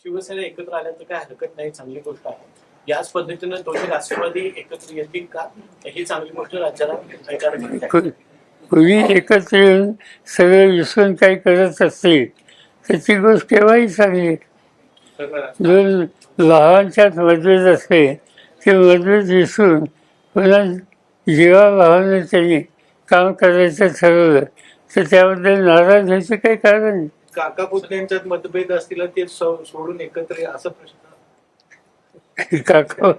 शिवसेना एकत्र आल्याचं काय हरकत नाही, चांगली गोष्ट आहे. याच पद्धतीनं दोन्ही राष्ट्रवादी एकत्र येतील का, ही चांगली गोष्ट राज्याला ऐकायला मिळते. कोणी एकत्र येऊन सगळं विसरून काही करत असतील तर ती गोष्ट केव्हाही चांगली. जर भावांच्यात मतभेद असले ते मतभेद विसरून पुन्हा जीवाभावाने त्यांनी काम करायचं ठरवलं तर त्याबद्दल नाराज व्हायचं काही कारण नाही. काका पुतण्यांच्यात मतभेद असतील ते सोडून एकत्र या, असं प्रश्न. काका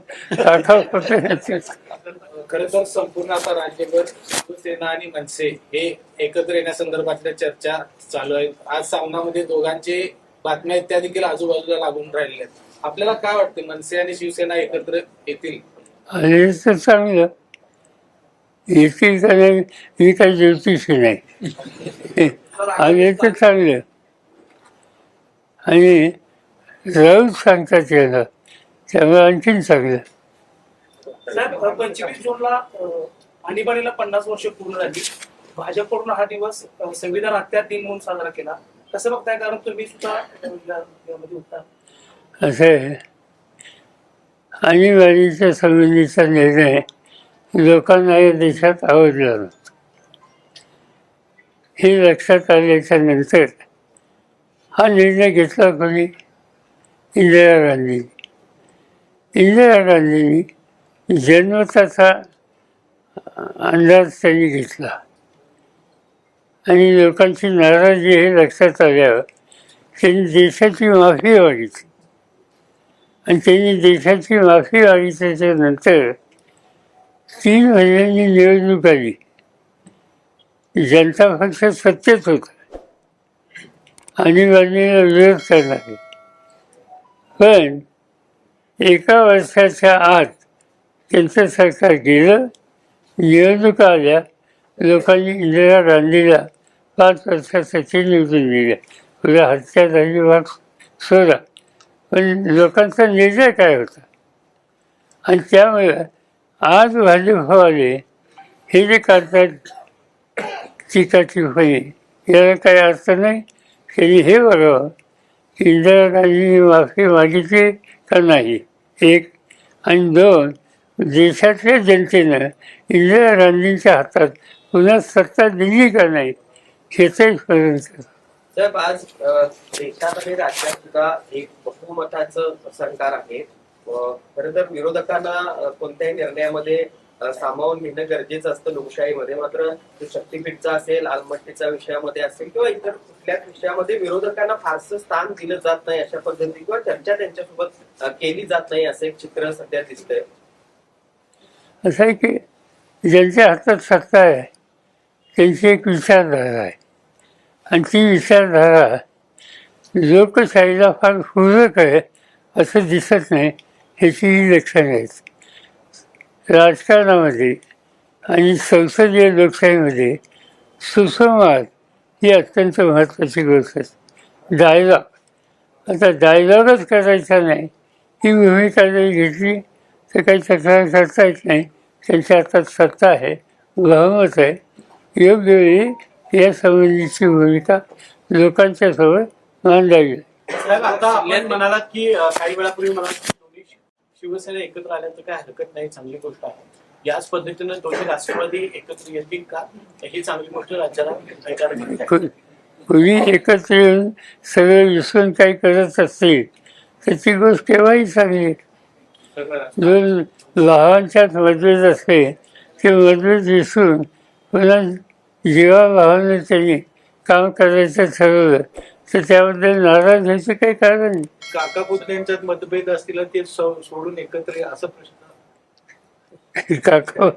खरं तर संपूर्ण आता राज्यभर शिवसेना आणि मनसे हे एकत्र येण्यासंदर्भातल्या चर्चा चालू आहेत. आज सामनामध्ये दोघांचे बातम्या आहेत त्या देखील आजूबाजूला लागून राहिलेल्या आहेत. आपल्याला काय वाटते, मनसे आणि शिवसेना एकत्र येतील? आणि तर चांगलं येतील का नाही, मी काही ज्योतिषी नाही. आणि तर चांगलं आणि राहूच सांगतात याला, त्यामुळे आणखीन चांगलं. साहेब, 25 जूनला आणीबाणीला 50 वर्ष पूर्ण झाली. भाजपकडून हा दिवस संविधान हत्या दिन म्हणून साजरा केला. कसं बघताय, कारण तुम्ही सुद्धा यामध्ये होता. असं आहे, आणीबाणीच्या संबंधीचा निर्णय लोकांना या देशात आवडला नव्हता. हे लक्षात आल्याच्या नंतर हा निर्णय घेतला कोणी? इंदिरा गांधींनी. इंदिरा गांधींनी जन्मताचा अंदाज त्यांनी घेतला आणि लोकांची नाराजी हे लक्षात आल्यावर त्यांनी देशाची माफी मागितली. आणि त्यांनी देशाची माफी मागितल्याच्या नंतर 3 महिन्यांनी निवडणूक आली. जनता पक्ष सत्तेत होता, आणीबाणीला विरोध करणारे. पण 1 वर्षाच्या आत त्यांचं सरकार गेलं, निवडणुका आल्या, लोकांनी इंदिरा गांधीला 5 वर्षासाठी निवडून दिल्या. पुढे हत्या झाली, भाग सोडा, पण लोकांचा निर्णय काय होता. आणि त्यामुळे आज भाजपवाले हे जे करतात टीका टिप्पणी, याला काही अर्थ नाही. त्यांनी हे बघावं की इंदिरा गांधींनी माफी मागितली का नाही, 1. आणि 2, देशातल्या जनतेनं इंदिरा गांधींच्या हातात पुन्हा सत्ता दिली का नाही, ह्याचाही स्मरण करा. साहेब, आज देशामध्ये राज्यात सुद्धा एक बहुमताचं सरकार आहे. खरं तर विरोधकांना कोणत्याही निर्णयामध्ये सामावून घेणं गरजेचं असतं लोकशाहीमध्ये. मात्र शक्तीपीठचा असेल, आलमट्टीचा विषयामध्ये असेल किंवा इतर कुठल्याच विषयामध्ये विरोधकांना फारसं स्थान दिलं जात नाही, अशा पद्धती किंवा चर्चा त्यांच्यासोबत केली जात नाही, असं एक चित्र सध्या दिसतंय. असं आहे की ज्यांच्या हातात सत्ता आहे त्यांची एक विचारधारा आहे आणि ती विचारधारा लोकशाहीला फार पूरक आहे असं दिसत नाही, ह्याचीही लक्षणं आहेत. राजकारणामध्ये आणि संसदीय लोकशाहीमध्ये सुसंवाद ही अत्यंत महत्त्वाची गोष्ट आहे. डायलॉग, आता डायलॉगच करायचा नाही ही भूमिका जरी घेतली तर काही तक्रार करता येत नाही. त्यांच्या हातात सत्ता आहे, बहुमत आहे, योग्य वेळी या संबंधीची भूमिका लोकांच्या सोबत मांडावी. साहेब, आता आपण म्हणालात की काही वेळापूर्वी म्हणालात की दोन्ही शिवसेना एकत्र आल्याचं काय हरकत नाही, चांगली गोष्ट आहे. याच पद्धतीनं दोन्ही राष्ट्रवादी एकत्र येतील का, ही चांगली गोष्ट राज्याला ऐकायला मिळते. कोणी एकत्र येऊन सगळं विसरून काही करत असतील तर ती गोष्ट केव्हाही चांगली. जर भावांच्यात मतभेद असले ते मतभेद विसरून पुन्हा जीवाभावाने त्यांनी काम करायचं ठरवलं तर त्याबद्दल नाराज व्हायचं काही कारण नाही. काका पुतण्यांच्यात मतभेद असतील ते सोडून एकत्र या, असं प्रश्न. काका